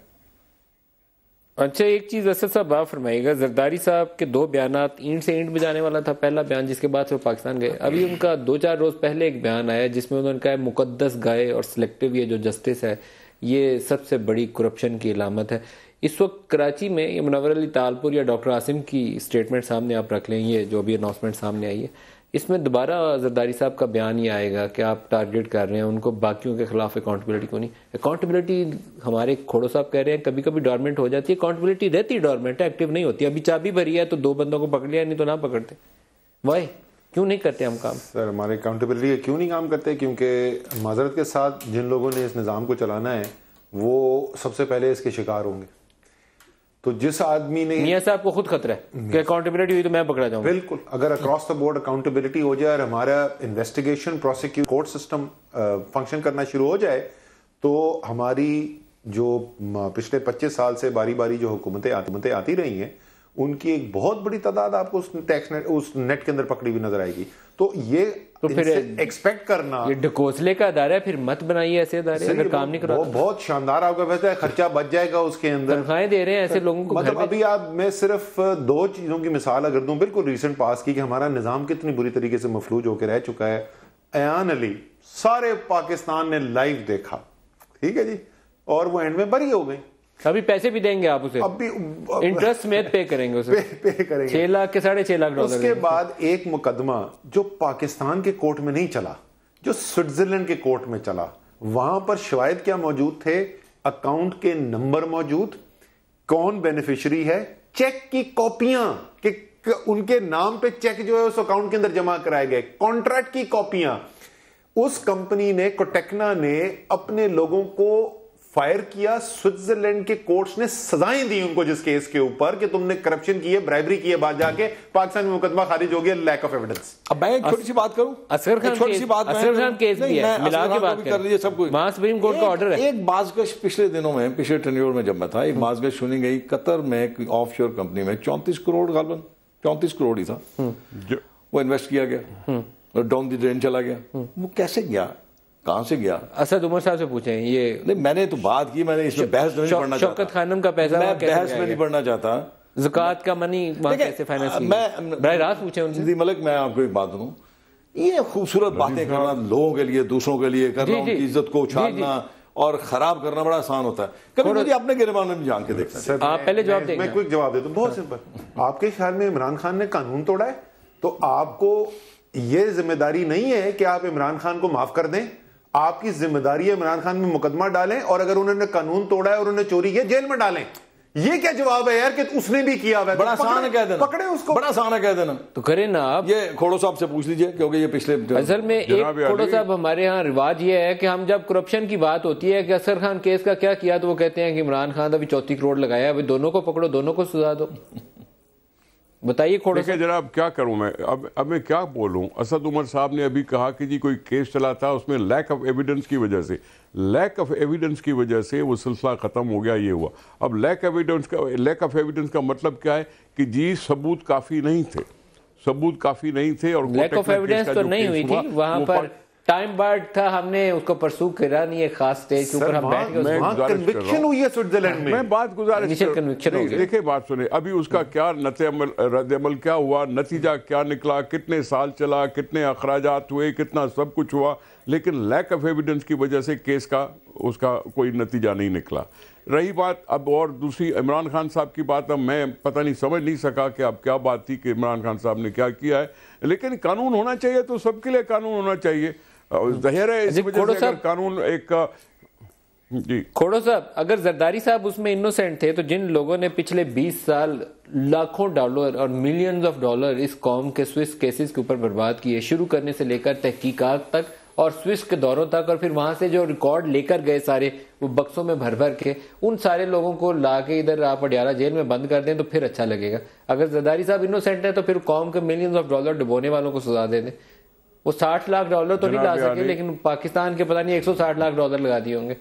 اچھا, ایک چیز اسد صاحب آپ فرمائیے گا, زرداری صاحب کے 2 بیانات, اینٹ سے اینٹ بجانے والا تھا پہلا بیان جس کے بعد سے وہ پاکستان گئے. ابھی ان کا 2-4 روز پہلے ایک بیان آیا جس میں انہوں نے کہا ہے مقدس گائے اور سلیکٹیو یہ جو جسٹس ہے یہ سب سے بڑی کرپشن کی علامت ہے. اس وقت کراچی میں یہ منور علی تالپور یا ڈاکٹر عاصم کی اسٹیٹمنٹ سامنے آپ رکھ لیں, یہ جو بھی اناؤنسمنٹ سامنے آئی ہے, اس میں دوبارہ زرداری صاحب کا بیان یہ آئے گا کہ آپ ٹارگٹ کر رہے ہیں ان کو, باقیوں کے خلاف اکاؤنٹیبلٹی کو نہیں. اکاؤنٹیبلٹی ہمارے کھوڑو صاحب کہہ رہے ہیں کبھی کبھی ڈورمنٹ ہو جاتی ہے, اکاؤنٹیبلٹی رہتی ہے, ڈورمنٹ ایکٹیو نہیں ہوتی. ابھی چابی بھری ہے تو 2 بندوں کو پکڑ لیا, نہیں تو نہ پکڑتے. وائی کیوں نہیں کرتے ہم کام؟ سر, ہمارے اکاؤنٹیبلٹی کیوں نہیں کام کرتے؟ کیونکہ معذرت کے ساتھ جن لوگوں نے اس نظام کو چلانا ہے وہ سب سے پہلے اس کے شکار ہوں گے. تو جس آدمی نے میاں صاحب کو خود خطرہ ہے کہ اکاؤنٹیبلٹی ہوئی تو میں پکڑا جاؤں. بالکل, اگر اکراس دا بورڈ اکاؤنٹیبلٹی ہو جائے اور ہمارا investigation prosecute court system function کرنا شروع ہو جائے تو ہماری جو پچھلے 25 سال سے باری باری جو حکومتیں آتی رہی ہیں ان کی ایک بہت بڑی تعداد آپ کو اس نیٹ کے اندر پکڑی ہوئی نظر آئے گی. تو یہ پھر ایکسپیکٹ کرنا, یہ ڈھکوسلے کا ادارہ ہے, پھر مت بنائیے ایسے ادارے اگر کام نہیں کراتا. بہت شاندار آپ کا ویسے خرچہ بچ جائے گا اس کے اندر, تنخواہیں دے رہے ہیں ایسے لوگوں کو. مطلب ابھی میں صرف 2 چیزوں کی مثال اگر دوں, بالکل ریسنٹ پاس کی, کہ ہمارا نظام کتنی بری طریقے سے مفلوج ہو کے رہ چکا ہے. ایان علی سارے پاکستان نے لائیو دیکھا, ٹھیک ہے جی, اور وہ اینڈ میں بری ہو گئی. ابھی پیسے بھی دیں گے آپ اسے, ابھی انٹرسٹ سمیت پے کریں گے اسے, پے کریں گے 6 لاکھ کے 6.5 لاکھ ڈالر. اس کے بعد ایک مقدمہ جو پاکستان کے کورٹ میں نہیں چلا, جو سوئٹزرلینڈ کے کورٹ میں چلا, وہاں پر شواہد کیا موجود تھے, اکاؤنٹ کے نمبر موجود, کون بینیفیشری ہے, چیک کی کاپیاں کہ ان کے نام پہ چیک جو ہے اس اکاؤنٹ کے اندر جمع کرائے گئے, کانٹریکٹ کی کاپیاں. اس کمپنی نے, کوٹیکنا نے اپنے لوگوں کو فائر کیا, سوئٹزرلینڈ کے کورٹس نے سزائیں دی ان کو جس کیس کے اوپر کہ تم نے کرپشن کی ہے, برائبری کی ہے, بعد جا کے پاکستان میں مقدمہ خارج ہو گیا لیک آف ایویڈنس. اب میں ایک چھوٹی سی بات کروں, اصغر خان کیس بھی ہے, ملا کے بات کر لیجیے سب کچھ, وہاں سپریم کورٹ کا آرڈر ہے. ایک بازگشت پچھلے دنوں میں, پچھلے ٹینیور میں جب میں تھا, ایک بازگشت سنی گئی قطر میں آف شور کمپنی میں 34 کروڑ غالباً 34 کروڑ ہی تھا, وہ انویسٹ کیا گیا اور ڈاؤن دی ڈرین چلا گیا. وہ کیسے گیا, کہاں سے گیا؟ اسد عمر صاحب سے پوچھیں. یہ نہیں, میں نے تو بات کی, میں نے اس میں بحث نہیں پڑھنا چاہتا. شوکت خانم کا پیسہ میں بحث میں نہیں پڑھنا چاہتا. زکوٰۃ کا منی وہاں کیسے فائنانس کی, براہ راست پوچھیں ان سے. ملک میں آپ کو ایک بات بتاؤں, یہ خوبصورت باتیں کرنا لوگوں کے لیے, دوسروں کے لیے کرنا, ان کی عزت کو اچھالنا اور خراب کرنا بڑا آسان ہوتا ہے. کبھی مجھے اپنے گریبان میں بھی جان کے دیکھنا. آپ پہلے جواب دیں. میں کوئی جواب دیتا ہوں, بہت سمپل. آپ کے خیال میں عمران خان نے قانون توڑا ہے تو آپ کو یہ ذمہ داری نہیں ہے کہ آپ عمران خان کو معاف کر دیں. آپ کی ذمہ داری ہے عمران خان میں مقدمہ ڈالیں, اور اگر انہوں نے قانون توڑا ہے اور انہوں نے چوری کی جیل میں ڈالیں. یہ کیا جواب ہے یار کہ اس نے بھی کیا ہوا ہے؟ بڑا آسان ہے کہہ دینا, پکڑے اس کو, بڑا آسان ہے کہہ دینا. تو کریں نا آپ. یہ کھوڑو صاحب سے پوچھ لیجئے, کیونکہ یہ پچھلے اصل میں ایک کھوڑو صاحب, ہمارے ہاں رواج یہ ہے کہ ہم جب کرپشن کی بات ہوتی ہے کہ اصغر خان کیس کا کیا کیا, تو وہ کہتے ہیں کہ عمران خان ابھی 34 کروڑ لگایا, ابھی دونوں کو پکڑو, دونوں کو سزا دو. بتائیے کھوڑو صاحب. جناب کیا کروں میں, اب میں کیا بولوں. اسد عمر صاحب نے ابھی کہا کہ جی کوئی کیس چلا تھا, اس میں لیک آف ایویڈنس کی وجہ سے وہ سلسلہ ختم ہو گیا, یہ ہوا. اب لیک آف ایویڈنس کا مطلب کیا ہے کہ جی ثبوت کافی نہیں تھے, اور لیک آف ایویڈنس تو نہیں ہوئی تھی, وہاں پر ٹائم بارڈ تھا, ہم نے اس کو پرسو کرا نہیں, ایک خاص سٹیج کے اوپر ہم بیٹھ کے کنوکشن ہوئی ہے سوئٹزرلینڈ میں. میں بات گزارش دیکھیں, بات سنیں, ابھی اس کا کیا رد عمل کیا ہوا, نتیجہ کیا نکلا, کتنے سال چلا, کتنے اخراجات ہوئے, کتنا سب کچھ ہوا, لیکن لیک آف ایویڈنس کی وجہ سے کیس کا اس کا کوئی نتیجہ نہیں نکلا. رہی بات اب اور دوسری عمران خان صاحب کی بات, اب میں پتہ نہیں سمجھ نہیں سکا کہ اب کیا بات تھی کہ عمران خان صاحب نے کیا کیا ہے, لیکن قانون ہونا چاہیے تو سب کے لیے قانون ہونا چاہیے. ظاہر ہے اس وجہ سے اگر قانون ایک جی کھوڑو صاحب, اگر زرداری صاحب اس میں انوسینٹ تھے تو جن لوگوں نے پچھلے 20 سال لاکھوں ڈالر اور ملینز آف ڈالر اس قوم کے سوئس کیسز کے اوپر برباد کیے, شروع کرنے سے لے کر تحقیقات تک اور سوئس کے دوروں تک, اور پھر وہاں سے جو ریکارڈ لے کر گئے سارے وہ بکسوں میں بھر بھر کے, ان سارے لوگوں کو لا کے ادھر آپ اڈیالہ جیل میں بند کر دیں تو پھر اچھا لگے گا. اگر زرداری صاحب انوسینٹ ہیں تو پھر قوم کے ملینز آف ڈالر ڈبونے والوں کو سزا دے دیں. وہ 60 لاکھ ڈالر تو نہیں لا سکے, لیکن پاکستان کے پتہ نہیں 160 لاکھ ڈالر لگا دیے ہوں گے.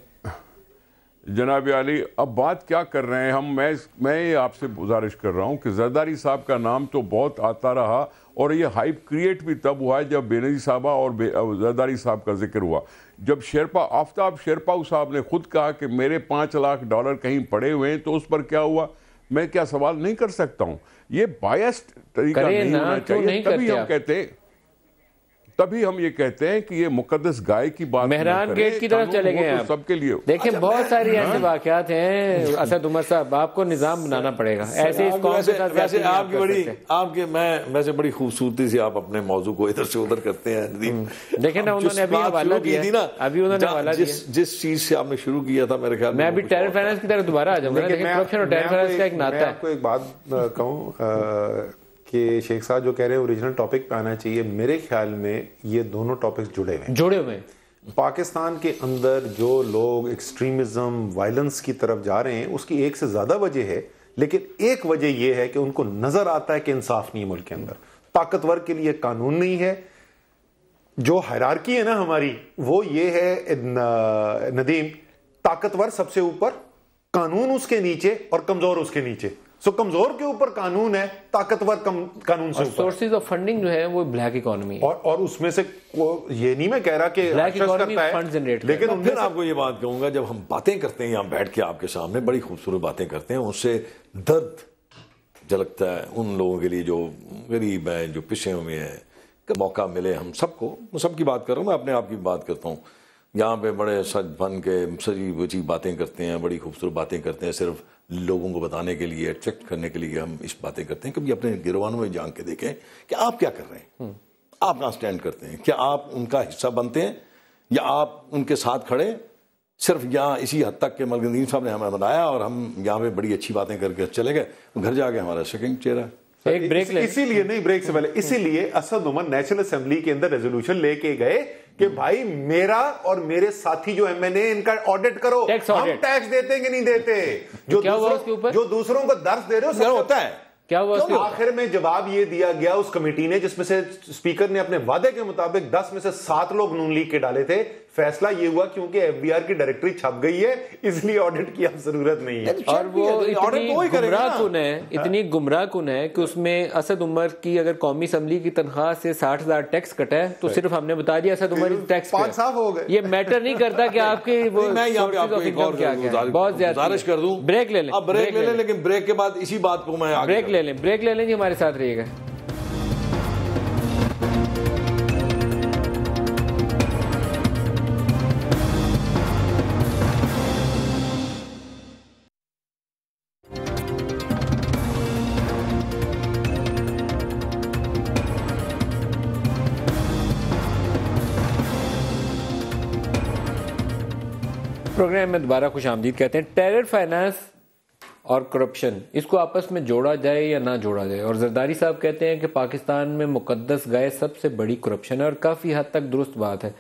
جناب علی, اب بات کیا کر رہے ہیں ہم, میں یہ آپ سے گزارش کر رہا ہوں کہ زرداری صاحب کا نام تو بہت آتا رہا, اور یہ ہائپ کریٹ بھی تب ہوا ہے جب بینظیر صاحبہ اور زرداری صاحب کا ذکر ہوا. جب آفتاب شیرپاؤ صاحب نے خود کہا کہ میرے 5 لاکھ ڈالر کہیں پڑے ہوئے ہیں, تو اس پر کیا ہوا, میں کیا سوال نہیں کر سکتا ہوں. یہ بائسڈ طریقہ نہیں ہونا چاہیے. تبھی ہم یہ کہتے ہیں کہ یہ مقدس گائے کی بات. مہران گیٹ کی طرف چلے گئے آپ, سب کے لیے دیکھیں بہت ساری ایسے واقعات ہیں. اسد عمر صاحب, آپ کو نظام بنانا پڑے گا ایسے اس قوم کے ساتھ. ویسے آپ کے میں ویسے بڑی خوبصورتی سے آپ اپنے موضوع کو ادھر سے ادھر کرتے ہیں ندیم. دیکھیں نا, انہوں نے ابھی حوالہ دیا نا, ابھی انہوں نے حوالہ دیا جس چیز سے آپ نے شروع کیا تھا, میرے خیال میں ابھی ٹیرر فائنانس کی طرف دوبارہ آ جاؤں گا. لیکن کرپشن اور ٹیرر فائنانس کا ایک ناطہ ہے. میں آپ کو ایک بات کہوں کہ شیخ صاحب جو کہہ رہے ہیں اوریجنل ٹاپک پہ آنا چاہیے, میرے خیال میں یہ دونوں ٹاپکس جڑے ہوئے ہیں. پاکستان کے اندر جو لوگ ایکسٹریمزم, وائلنس کی طرف جا رہے ہیں, اس کی ایک سے زیادہ وجہ ہے لیکن ایک وجہ یہ ہے کہ ان کو نظر آتا ہے کہ انصاف نہیں ہے ملک کے اندر. طاقتور کے لیے قانون نہیں ہے. جو ہائرارکی ہے نا ہماری, وہ یہ ہے ندیم, طاقتور سب سے اوپر, قانون اس کے نیچے اور کمزور اس کے نیچے. سو کمزور کے اوپر قانون ہے, طاقتور قانون سے اوپر. سورسز آف فنڈنگ جو ہے وہ بلیک اکانومی ہے, اور اس میں سے یہ نہیں میں کہہ رہا کہ بلیک اکانومی فنڈ جنریٹ, لیکن پھر آپ کو یہ بات کہوں گا, جب ہم باتیں کرتے ہیں یہاں بیٹھ کے آپ کے سامنے بڑی خوبصورت باتیں کرتے ہیں, اس سے درد جھلکتا ہے ان لوگوں کے لیے جو غریب ہیں, جو پسے ہوئے ہیں, کہ موقع ملے ہم سب کو. میں سب کی بات کر رہا ہوں, میں اپنے آپ کی بات کرتا ہوں. یہاں پہ بڑے سج بن کے سجی بچی باتیں کرتے ہیں, بڑی خوبصورت باتیں کرتے ہیں, صرف لوگوں کو بتانے کے لیے, اٹریکٹ کرنے کے لیے ہم اس باتیں کرتے ہیں. کبھی اپنے گروانوں میں جان کے دیکھیں کہ آپ کیا کر رہے ہیں, آپ کہاں سٹینڈ کرتے ہیں, کیا آپ ان کا حصہ بنتے ہیں یا آپ ان کے ساتھ کھڑے. صرف یہاں اسی حد تک کہ ملک ندیم صاحب نے ہمیں بنایا اور ہم یہاں پہ بڑی اچھی باتیں کر کے چلے گئے, گھر جا کے ہمارا سیکنڈ چہرہ. ایک بریک لیں. اسی لیے نہیں, بریک سے پہلے اسی لیے اسد عمر نیشنل اسمبلی کے اندر ریزولوشن لے کے گئے کہ بھائی میرا اور میرے ساتھی جو ایم این اے ان کا آڈٹ کرو, ہم ٹیکس دیتے کہ نہیں دیتے, جو دوسروں کو درس دے رہے ہو ہوتا ہے. کیا ہوا آخر میں جواب یہ دیا گیا اس کمیٹی نے, جس میں سے اسپیکر نے اپنے وعدے کے مطابق 10 میں سے 7 لوگ نون لیگ کے ڈالے تھے. فیصلہ یہ ہوا کیونکہ ایف بی آر کی ڈائریکٹری چھپ گئی ہے, اس لیے آڈٹ کی اب ضرورت نہیں ہے. اور وہ اتنی گمراہ کن ہے کہ اس میں اسد عمر کی اگر قومی اسمبلی کی تنخواہ سے 60,000 ٹیکس کٹا ہے تو صرف ہم نے بتا دیا اسد عمر ٹیکس صاف ہو گئے. یہ میٹر نہیں کرتا کہ آپ کی بہت زیادہ. گزارش کر دوں, بریک لے لیں, بریک لے لیں, لیکن بریک کے بعد اسی بات کو میں بریک لے لیں جی, ہمارے ساتھ رہیے گا. پروگرام میں دوبارہ خوش آمدید کہتے ہیں. ٹیرر فائنانس اور کرپشن, اس کو آپس میں جوڑا جائے یا نہ جوڑا جائے. اور زرداری صاحب کہتے ہیں کہ پاکستان میں مقدس گائے سب سے بڑی کرپشن ہے, اور کافی حد تک درست بات ہے.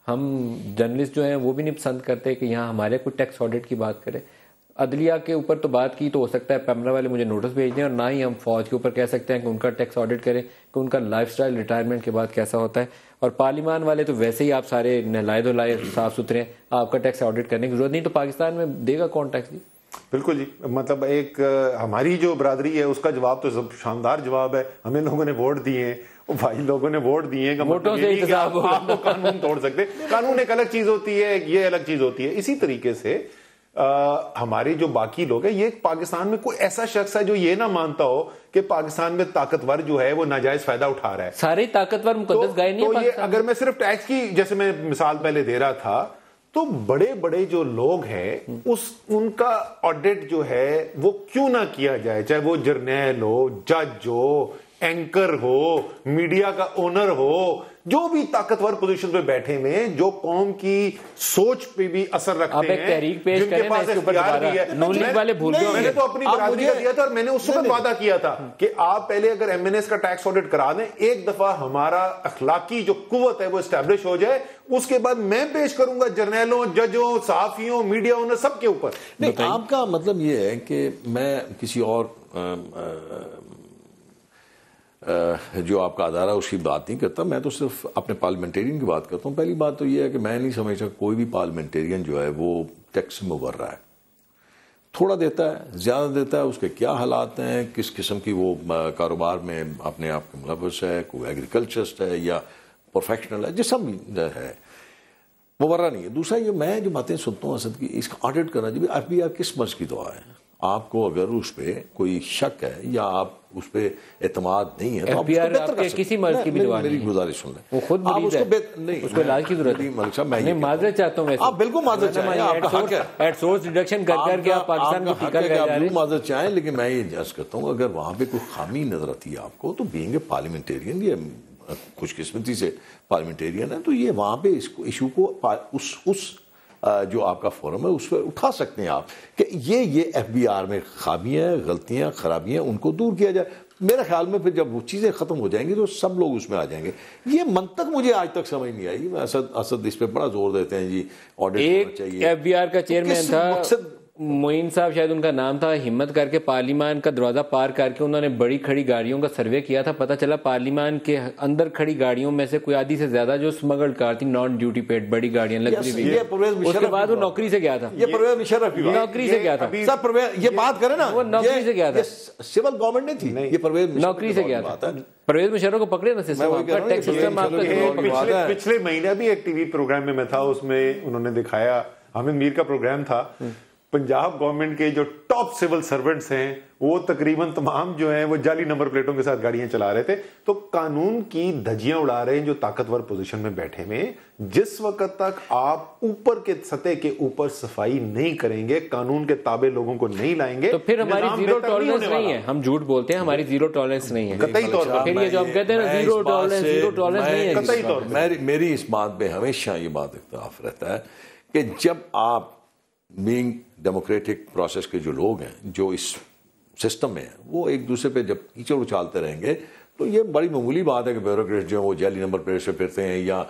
ہم جرنلسٹ جو ہیں وہ بھی نہیں پسند کرتے کہ یہاں ہمارے کوئی ٹیکس آڈٹ کی بات کرے. عدلیہ کے اوپر تو بات کی تو ہو سکتا ہے پیمرا والے مجھے نوٹس بھیج دیں, اور نہ ہی ہم فوج کے اوپر کہہ سکتے ہیں کہ ان کا ٹیکس آڈٹ کریں کہ ان کا لائف سٹائل ریٹائرمنٹ کے بعد کیسا ہوتا ہے. اور پارلیمان والے تو ویسے ہی آپ سارے نہلائے دھلائے صاف ستھرے ہیں, آپ کا ٹیکس آڈٹ کرنے کی ضرورت نہیں. تو پاکستان میں دے گا کون ٹیکس؟ جی بالکل جی, مطلب ایک ہماری جو برادری ہے اس کا جواب تو شاندار جواب ہے. ہمیں لوگوں نے ووٹ دیے ہیں, بھائی لوگوں نے ووٹ دیے ہیں, ووٹوں سے آپ قانون توڑ سکتے. قانون ایک الگ چیز ہوتی ہے, یہ الگ چیز ہوتی ہے. اسی طریقے سے ہمارے جو باقی لوگ ہیں, یہ پاکستان میں کوئی ایسا شخص ہے جو یہ نہ مانتا ہو کہ پاکستان میں طاقتور جو ہے وہ ناجائز فائدہ اٹھا رہا ہے. سارے طاقتور مقدس گائے نہیں ہے. اگر میں صرف ٹیکس کی جیسے میں مثال پہلے دے رہا تھا, تو بڑے بڑے جو لوگ ہیں ان کا آڈٹ جو ہے وہ کیوں نہ کیا جائے, چاہے وہ جرنیل ہو, جج ہو, اینکر ہو, میڈیا کا اونر ہو, جو بھی طاقتور پوزیشن پہ بیٹھے ہیں, جو قوم کی سوچ پہ بھی اثر رکھتے ہیں, تحریک پیش کریں نا اس کے اوپر دوبارہ. میں نے تو اپنی برادری کا دیا تھا, اور میں نے اس وقت وعدہ کیا تھا کہ آپ پہلے اگر ایم این ایس کا ٹیکس آڈٹ کرا دیں, ایک دفعہ ہمارا اخلاقی جو قوت ہے وہ اسٹیبلش ہو جائے, اس کے بعد میں پیش کروں گا جرنیلوں, ججوں, صحافیوں, میڈیا اونر سب کے اوپر. نہیں, آپ کا مطلب یہ ہے کہ میں کسی اور جو آپ کا ادارہ اس کی بات نہیں کرتا, میں تو صرف اپنے پارلیمنٹیرین کی بات کرتا ہوں. پہلی بات تو یہ ہے کہ میں نہیں سمجھتا کوئی بھی پارلیمنٹیرین جو ہے وہ ٹیکس میں ابھر رہا ہے. تھوڑا دیتا ہے, زیادہ دیتا ہے, اس کے کیا حالات ہیں, کس قسم کی وہ کاروبار میں اپنے آپ کے ملوث ہے, کوئی ایگریکلچرسٹ ہے یا پروفیشنل ہے, جسم ہے, مبرہ نہیں ہے. دوسرا یہ میں جو باتیں سنتا ہوں اسد کی, اس کا آڈٹ کرنا جب ایف بی آر کس مرض کی دعا ہے. آپ کو اگر اس پہ کوئی شک ہے یا آپ اس پہ اعتماد نہیں ہے تو آپ اس کو کسی مرض کی بھی دعا نہیں. میری گزارش سن لیں, وہ خود مریض ہے, اس کو علاج کی ضرورت ہے. میں معذرت چاہتا ہوں, آپ بالکل معذرت چاہیں, آپ کا حق ہے, ایٹ سورس ڈیڈکشن کر کے آپ پاکستان کو ٹھیکا لگا جا رہے ہیں, معذرت چاہیں, لیکن میں یہ جج کرتا ہوں اگر وہاں پہ کوئی خامی نظر آتی ہے آپ کو, تو بینگ اے پارلیمنٹیرین, یہ خوش قسمتی سے پارلیمنٹیرین ہے, تو یہ وہاں پہ اس ایشو کو اس جو آپ کا فورم ہے اس پہ اٹھا سکتے ہیں آپ کہ یہ ایف بی آر میں خامیاں, غلطیاں, خرابیاں, ان کو دور کیا جائے. میرے خیال میں پھر جب وہ چیزیں ختم ہو جائیں گی تو سب لوگ اس میں آ جائیں گے. یہ منطق مجھے آج تک سمجھ نہیں آئی. اسد اس پہ بڑا زور دیتے ہیں جی آڈٹ ہونا چاہیے. ایف بی آر کا چیئرمین تھا, معین صاحب شاید ان کا نام تھا, ہمت کر کے پارلیمان کا دروازہ پار کر کے انہوں نے بڑی کھڑی گاڑیوں کا سروے کیا تھا. پتہ چلا پارلیمان کے اندر کھڑی گاڑیوں میں سے کوئی آدھی سے زیادہ جو اسمگلڈ کار تھی, نان ڈیوٹی پیڈ بڑی گاڑیاں لگزری, اس کے بعد وہ نوکری سے گیا تھا. یہ پرویز مشرف کی نوکری سے گیا تھا سر. یہ بات کریں نا, وہ نوکری سے گیا تھا, سول گورنمنٹ نہیں تھی, یہ پرویز نوکری سے گیا تھا. پرویز مشرف کو پکڑے نا سسٹم, آپ کا ٹیکس سسٹم آپ کا. پچھلے مہینے بھی ایک ٹی وی پروگرام میں تھا, اس میں انہوں نے دکھایا, حامد میر کا پروگرام تھا, پنجاب گورنمنٹ کے جو ٹاپ سول سرونٹس ہیں وہ تقریباً تمام جو ہیں وہ جعلی نمبر پلیٹوں کے ساتھ گاڑیاں چلا رہے تھے. تو قانون کی دھجیاں اڑا رہے ہیں جو طاقتور پوزیشن میں بیٹھے ہوئے. جس وقت تک آپ اوپر کے سطح کے اوپر صفائی نہیں کریں گے, قانون کے تابع لوگوں کو نہیں لائیں گے, تو پھر ہماری زیرو ٹالرنس نہیں ہے. ہم جھوٹ بولتے ہیں, ہماری زیرو ٹالرنس نہیں ہے قطعی طور پر. پھر یہ جو ہم کہتے ہیں نا زیرو ٹالرنس نہیں ہے قطعی طور پر. میری اس بات پہ ہمیشہ یہ بات اختلاف رہتا ہے کہ جب آپ بینگ ڈیموکریٹک پروسیس کے جو لوگ ہیں جو اس سسٹم میں ہیں وہ ایک دوسرے پہ جب کیچڑ اچھالتے رہیں گے تو یہ بڑی معمولی بات ہے کہ بیوروکریٹ جو ہیں وہ جعلی نمبر پلیٹ سے پھرتے ہیں یا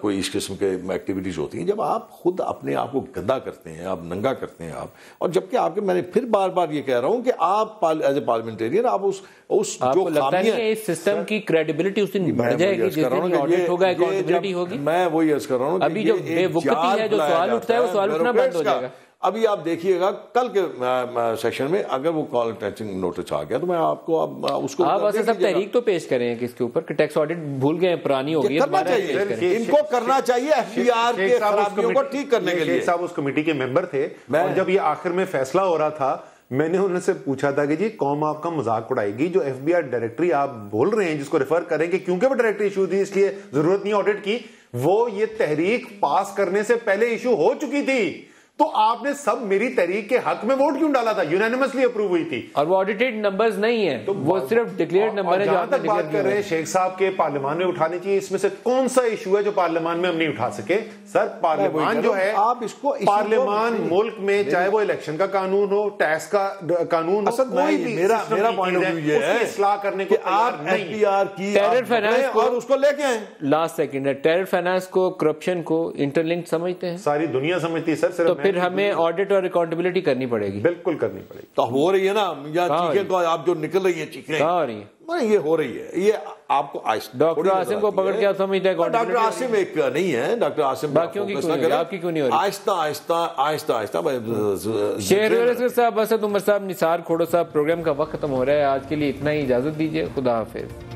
کوئی اس قسم کے ایکٹیویٹیز ہوتی ہیں. جب آپ خود اپنے آپ کو گندا کرتے ہیں, آپ ننگا کرتے ہیں آپ, اور جبکہ آپ کے, میں نے پھر بار بار یہ کہہ رہا ہوں کہ آپ ایز اے پارلیمنٹیرین آپ اس جو خامیاں ہیں اس سسٹم کی کریڈیبلٹی اس دن بڑھ جائے گی جس دن آڈٹ ہوگا, اکاؤنٹیبلٹی ہوگی. میں وہی عرض کر رہا ہوں ابھی جو بے وقتی ہے جو سوال اٹھتا ہے وہ سوال اٹھنا بند ہو جائے گا. ابھی آپ دیکھیے گا کل کے سیشن میں اگر وہ کال ٹیکسنگ نوٹس آ گیا تو میں آپ کو اب اس کو آپ ایسے سب تحریک تو پیش کریں کس کے اوپر کہ ٹیکس آڈٹ بھول گئے, پرانی ہو گئی, کرنا چاہیے, ان کو کرنا چاہیے ایف بی آر کے خرابیوں کو ٹھیک کرنے کے لیے. شیخ صاحب اس کمیٹی کے ممبر تھے, اور جب یہ آخر میں فیصلہ ہو رہا تھا میں نے ان سے پوچھا تھا کہ جی قوم آپ کا مذاق اڑائے گی, جو ایف بی آر ڈائریکٹری آپ بول رہے ہیں جس کو ریفر کریں کہ کیونکہ وہ ڈائریکٹری ایشو تھی اس لیے ضرورت نہیں آڈٹ کی, وہ یہ تحریک پاس کرنے سے پہلے ایشو ہو چکی تھی, تو آپ نے سب میری تحریک کے حق میں ووٹ کیوں ڈالا تھا؟ یونینیمسلی اپروو ہوئی تھی, اور وہ آڈیٹڈ نمبرز نہیں ہیں, وہ صرف ڈکلیئرڈ نمبر ہے. جہاں تک بات کر رہے ہیں شیخ صاحب کے پارلیمان میں اٹھانی چاہیے, اس میں سے کون سا ایشو ہے جو پارلیمان میں ہم نہیں اٹھا سکے؟ سر پارلیمان جو ہے, آپ اس کو پارلیمان ملک میں چاہے وہ الیکشن کا قانون ہو, ٹیکس کا قانون ہو, کوئی بھی میرا پوائنٹ آف ویو یہ ہے اصلاح کرنے کو آپ ایف بی آر کی ٹیرر فائنانس اور اس کو لے کے آئیں. لاسٹ سیکنڈ ہے, ٹیرر فائنانس کو کرپشن کو انٹرلنکڈ سمجھتے ہیں, ساری دنیا سمجھتی ہے سر. تو پھر ہمیں آڈٹ اور اکاؤنٹیبلٹی کرنی پڑے گی. بالکل کرنی پڑے گی. تو ہو رہی ہے نا, یا چیخیں کو آپ جو نکل رہی ہیں چیخیں کہاں ہو رہی ہیں, یہ ہو رہی ہے, یہ آپ کو ڈاکٹر عاصم کو پکڑ کے آپ سمجھتے ہیں ڈاکٹر عاصم ایک نہیں ہے, ڈاکٹر عاصم باقیوں کی آپ کی کیوں نہیں ہو رہی؟ آہستہ آہستہ شہر صاحب, اسد عمر صاحب, نثار کھوڑو صاحب, پروگرام کا وقت ختم ہو رہا ہے. آج کے لیے اتنا ہی, اجازت دیجیے, خدا حافظ.